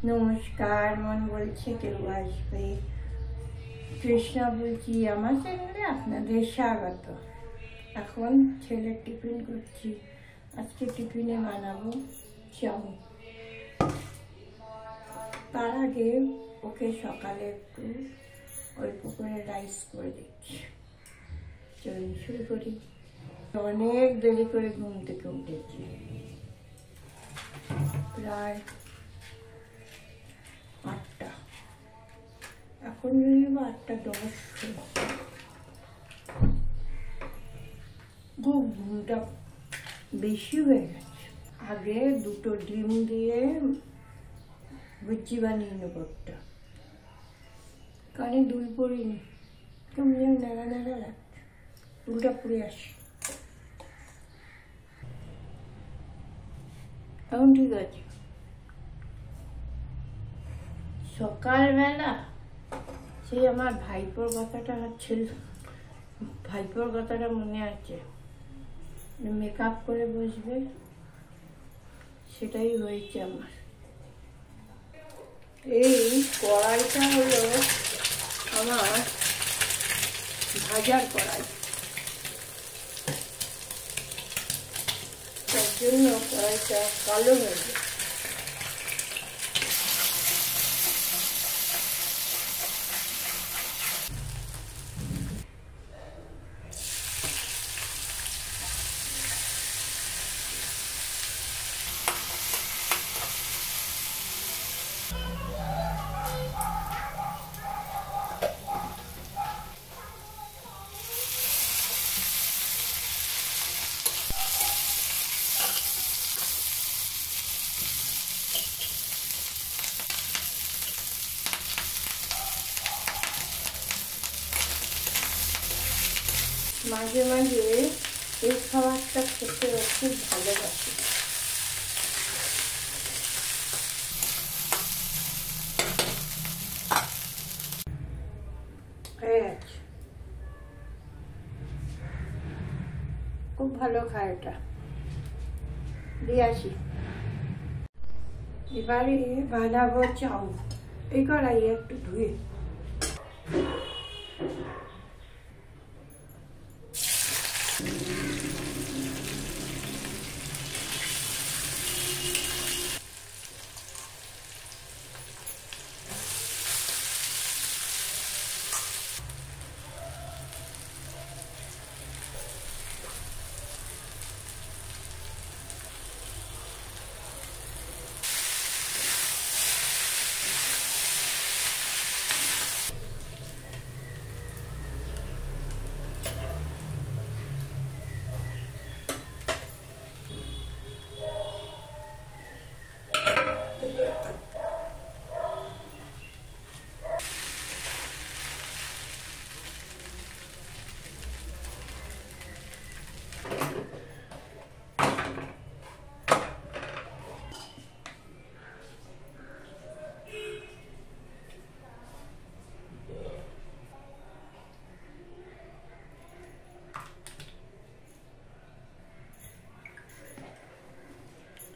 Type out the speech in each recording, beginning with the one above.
নমস্কার, মন বলছে কেউ আসবে। কৃষ্ণা বলছি, আমার চ্যানেলে আপনাদের স্বাগত। এখন ছেলের টিফিন করছি। আজকে টিফিনে বানাবো চাউ। তার আগে ওকে সকালে একটু অল্প করে রাইস করে দিচ্ছি। চলুন শুরু করি। অনেক দেরি করে ঘুম থেকে উঠেছি, প্রায় 8টা। এখন যদি 8:10। খুব ঘুমটা বেশি হয়ে গেছে। আগে 2টো ডিম দিয়ে ভুজি বানিয়ে নেবো একটা, কানে দুল পড়িনি, কেমন যেন নাড়া নাড়া লাগছে। দুলটা পড়ে আসি, এখন ঠিক আছে। সকালবেলা সেই আমার ভাইপোর কথাটা ছিল, ভাইপোর কথাটা মনে আছে। মেকআপ করে বসবে, সেটাই হয়েছে আমার। এই কড়াইটা হলো আমার ভাজার কড়াই, তার জন্য কড়াইটা কালো হয়ে যায়। মাঝে মাঝে এই খাবারটা খেতে খুব ভালোবাসি। হয়ে গেছে, খুব ভালো খায় এটা। দিয়ে আসি। এবারে বানাবো চাউ। এই কড়াই একটু ধুয়ে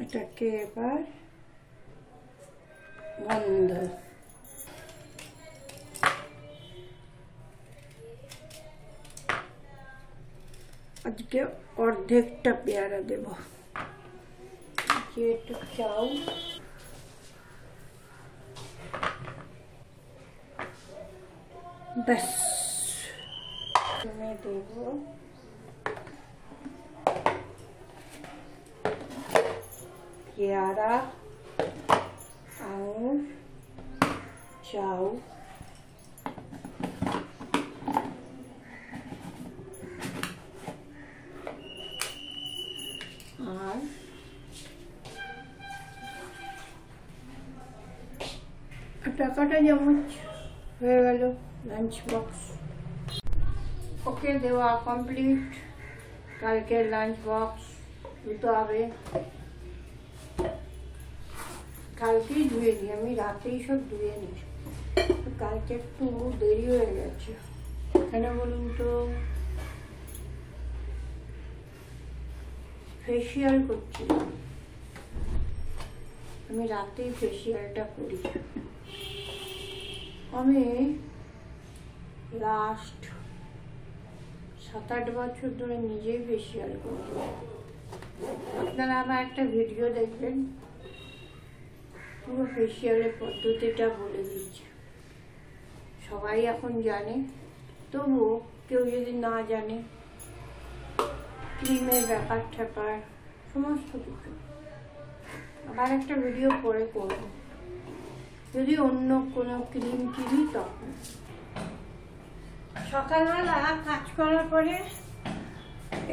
এটাকে এবার বন্ধ। আজকে অর্ধেকটা পেয়ারা দেব। একটু চাউ, ব্যাস। দেব পেয়ারা, আঙুর, চাউ, আর টাকাটা চামচ হয়ে গেল লাঞ্চ বক্স। ওকে দেওয়া কমপ্লিট। কালকে লাঞ্চ বক্স ধুতে হবে, কালকেই ধুয়ে নিই। আমি রাতেই সব ধুয়ে নিই। কালকে একটু দেরি হয়ে গেছে, কেন বলুন তো? ফেসিয়াল করছিলাম, আমি রাতেই ফেসিয়ালটা করি। আমি লাস্ট 7-8 বছর ধরে নিজেই ফেসিয়াল করি। আপনারা আমার একটা ভিডিও দেখবেন, পুরো ফেসিয়ালের পদ্ধতিটা বলে দিচ্ছে। সবাই এখন জানে, তবুও কেউ যদি না জানে, ক্রিমের ব্যাপার ট্যাপার সমস্ত কিছু আবার একটা ভিডিও পরে করব, যদি অন্য কোনো ক্রিম কিনি তখন। সকালবেলা কাজ করার পরে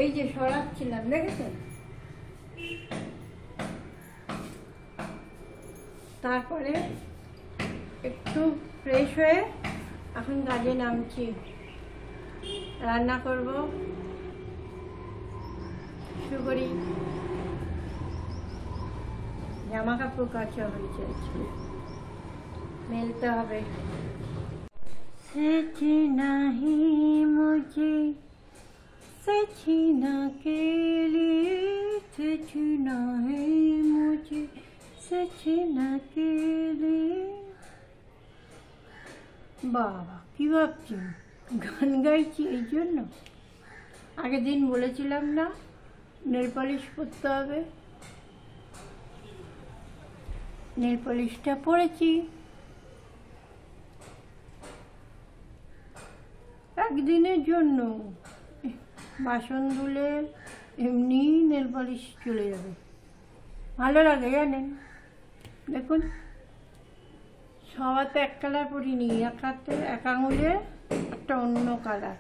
এই যে সরাচ্ছিলাম, দেখেছেন? তারপরে একটু ফ্রেশ হয়ে এখন কাজে নামছি। রান্না করব, শুরু করি। জামা কাপড় কাচা হয়েছে, মেলতে হবে। सच नहीं मुझे सचना के लिए, सचना है मुझे सचना के लिए। বাবা কি ভাবছি, গান গাইছি এই জন্য? আগের দিন বলেছিলাম না নেল পলিশ করতে হবে, নেল পলিশটা পরেছি। একদিনের জন্য বাসন ধুলে এমনি নেল পলিশ চলে যাবে, ভালো লাগে জানেন। দেখুন সব হাতে এক কালার পরিনি, এক হাতে এক আঙুলে একটা অন্য কালার।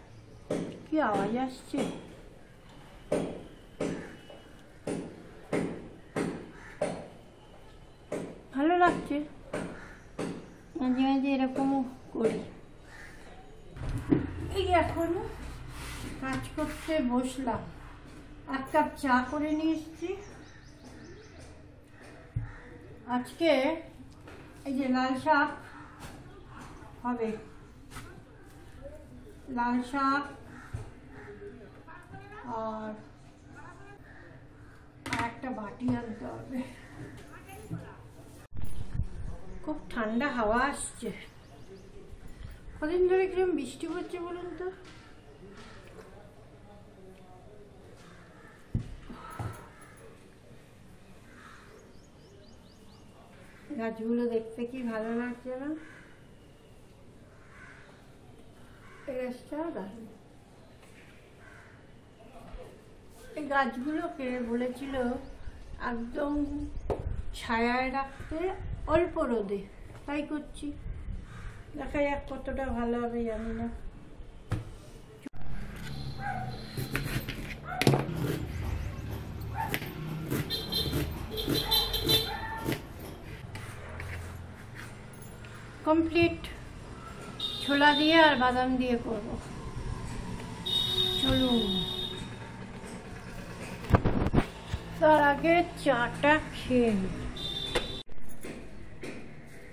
কি আওয়াজ আসছে? ভালো লাগছে, মাঝে মাঝে এরকমও করি। এই এখন কাজ করতে বসলাম, 1 কাপ চা করে নিয়ে এসেছি। আজকে এই যে লাল শাক হবে, লাল শাক আর একটা বাটি আনতে হবে। খুব ঠান্ডা হাওয়া আসছে। কদিন ধরে কিরকম বৃষ্টি পড়ছে বলুন তো? গাছগুলো দেখতে কি ভালো লাগছে না? এই গাছগুলোকে বলেছিল একদম ছায়ায় রাখতে, অল্প রোদে, তাই করছি। দেখা যাক কতটা ভালো হবে জানি না। কমপ্লিট, ছোলা দিয়ে আর বাদাম দিয়ে করব। চলুন, তার আগে চাটা খেয়ে নিই।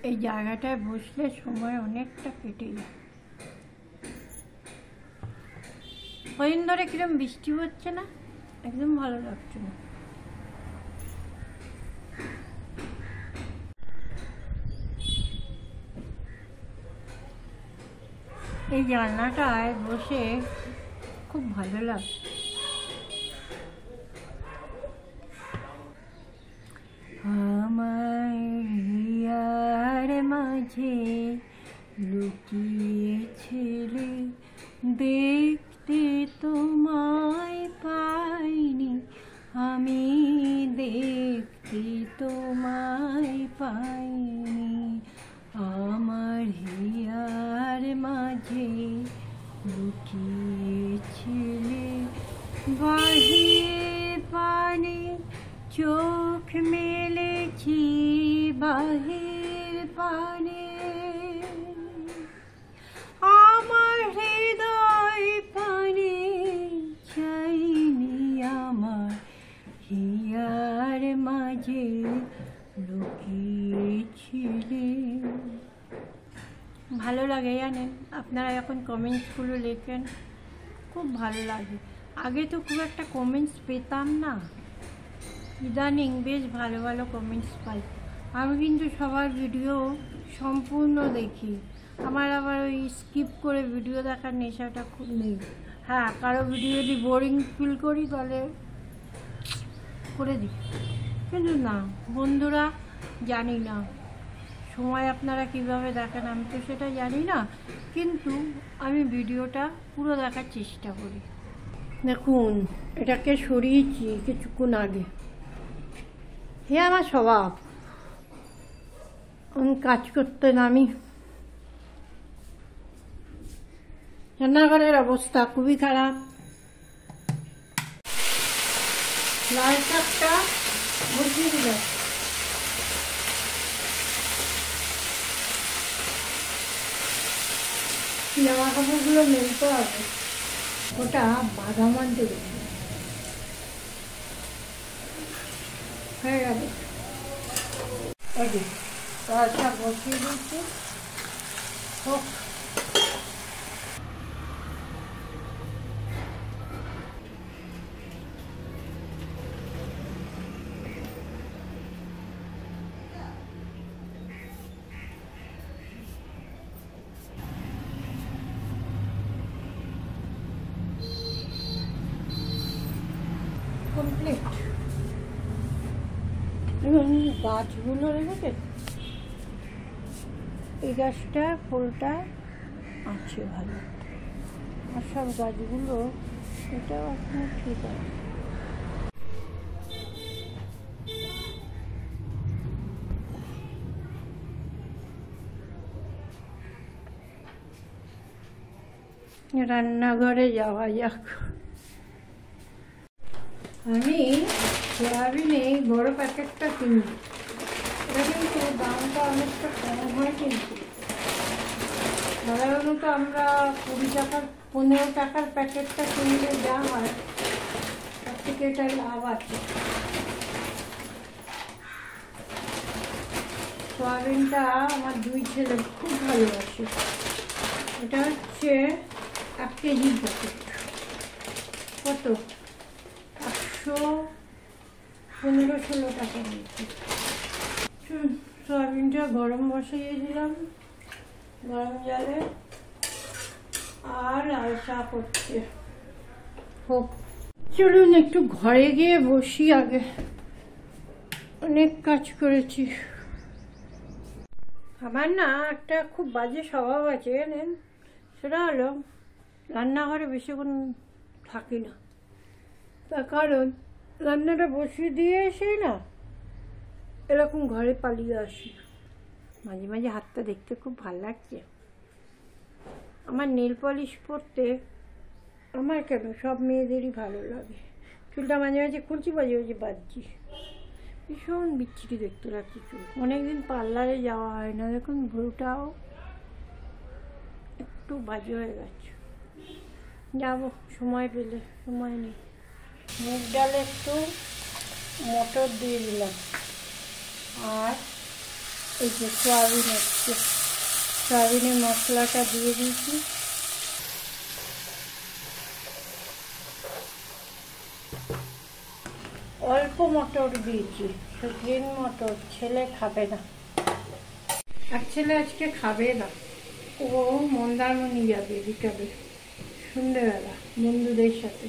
এই জায়গাটায় বসলে সময় অনেকটা কেটে যায়। কদিন ধরে কিরম বৃষ্টি হচ্ছে না, একদম ভালো লাগছে না। এই জানলাটায় বসে খুব ভালো লাগছে। আমার হিয়ার মাঝে লুকিয়েছিলে, দেখতে তোমায় পাইনি আমি, দেখতে তোমায় পাইনি। আমার হিয়ার মাঝে লুকিয়েছিলে, বাহির পানে চোখ মেলেছি, বাহির পানে আমার হৃদয় পানে চাইনি, আমার হিয়ার মাঝে লুকিয়েছিলে। ভালো লাগে জানেন, আপনারা এখন কমেন্টসগুলো লেখেন, খুব ভালো লাগে। আগে তো খুব একটা কমেন্টস পেতাম না, ইদানিং বেশ ভালো ভালো কমেন্টস পাই। আমি কিন্তু সবার ভিডিও সম্পূর্ণ দেখি, আমার আবার ওই স্কিপ করে ভিডিও দেখার নেশাটা খুব নেই। হ্যাঁ, কারো ভিডিও যদি বোরিং ফিল করি তাহলে করে দিই, কিন্তু না বন্ধুরা, জানি না সময় আপনারা কিভাবে দেখেন, আমি তো সেটা জানি না, কিন্তু আমি ভিডিওটা পুরো দেখার চেষ্টা করি। দেখুন, এটাকে সরিয়েছি কিছুক্ষণ আগে। এ আমার স্বভাব, আমি কাজ করতে নামি। রান্নাঘরের অবস্থা খুবই খারাপ। লাল শাকটা বসিয়ে দিলাম। জামা কাপড়গুলো মেলতে হবে, ওটা বাদাম আনতে দেবে। হয়ে গেল, লাল শাক বসিয়ে দিচ্ছি। হোক, কমপ্লিট। এবং গাছগুলো রেখেছে, এই গাছটা ফুলটা আছে ভালো, আর সব গাছগুলো এটাও এখন ঠিক আছে। রান্নাঘরে যাওয়া যাক। আমি সয়াবিনে বড় প্যাকেটটা কিনি, এটা কিন্তু দামটা অনেকটা কম হয়, কিন্তু সাধারণত আমরা 20 টাকার 15 টাকার প্যাকেটটা কিনলে যা হয় তার থেকে এটা লাভ আছে। সয়াবিনটা আমার 2 ছেলে খুব ভালোবাসে। এটা হচ্ছে 1 কেজির প্যাকেট, কত 115-16 টাকা নিয়েছি। সয়াবিনটা গরম বসিয়ে দিলাম গরম জলে, আর লাল শাক হচ্ছে। হোক, চলুন একটু ঘরে গিয়ে বসি আগে, অনেক কাজ করেছি। আমার না একটা খুব বাজে স্বভাব আছে জানেন, সেটা হলো রান্নাঘরে বেশিক্ষণ থাকি না। তার কারণ রান্নাটা বসিয়ে দিয়ে এসে না এরকম ঘরে পালিয়ে আসি। মাঝে মাঝে হাতটা দেখতে খুব ভালো লাগছে। আমার নেল পলিশ পরতে, আমার কেন, সব মেয়েদেরই ভালো লাগে। চুলটা মাঝে মাঝে খুলছি, মাঝে মাঝে বাজছি, ভীষণ বিচ্ছিরি দেখতে লাগছে চুল। অনেকদিন পার্লারে যাওয়া হয় না, দেখুন ভুরুটাও একটু বাজে হয়ে গেছে। যাব সময় পেলে, সময় নেই। মুগ ডালে একটু মটর দিয়ে দিলাম, আর এই যে সয়াবিন হচ্ছে, সয়াবিনের মশলাটা দিয়ে দিয়েছি। অল্প মটর দিয়েছি, গ্রিন মটর, ছেলে খাবে না। এক ছেলে আজকে খাবে না, ও মন্দারমণি যাবে বিকালে সন্ধ্যেবেলা বন্ধুদের সাথে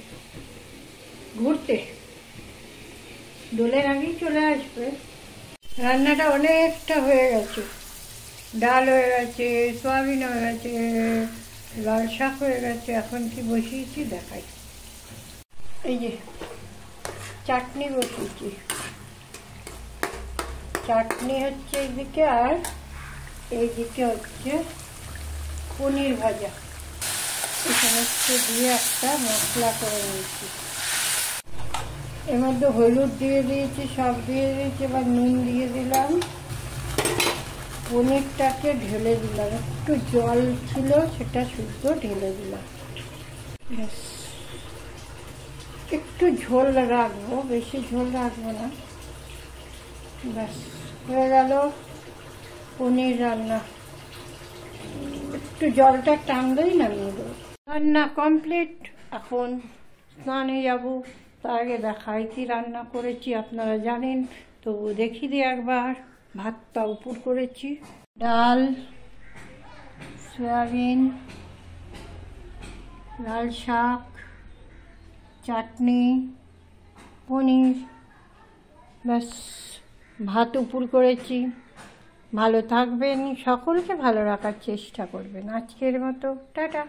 ঘুরতে, দোলের আগেই চলে আসবে। রান্নাটা অনেকটা হয়ে গেছে, ডাল হয়ে গেছে, সয়াবিন হয়ে গেছে, লাল শাক হয়ে গেছে। এখন কি বসিয়েছি দেখাই, এই যে চাটনি বসিয়েছি। চাটনি হচ্ছে এইদিকে, আর এইদিকে হচ্ছে পনির ভাজা। এই সমস্ত দিয়ে একটা মশলা করে নিয়েছি। এর মধ্যে হলুদ দিয়ে দিয়েছি, সব দিয়ে দিয়েছি, এবার নুন দিয়ে দিলাম। পনিরটাকে ঢেলে দিলাম, একটু জল ছিল সেটা শুদ্ধ ঢেলে দিলাম। একটু ঝোল রাখবো, বেশি ঝোল রাখবো না। ব্যাস হয়ে গেল পনির রান্না। একটু জলটা টানলেই নামিয়ে দেবো। রান্না কমপ্লিট। এখন স্নানে যাব, তার আগে দেখাই কি রান্না করেছি। আপনারা জানেন, তবু দেখিয়ে দিই একবার। ভাতটা উপর করেছি, ডাল, সয়াবিন, লাল শাক, চাটনি, পনির, ব্যাস ভাত উপর করেছি। ভালো থাকবেন, সকলকে ভালো রাখার চেষ্টা করবেন। আজকের মতো টাটা।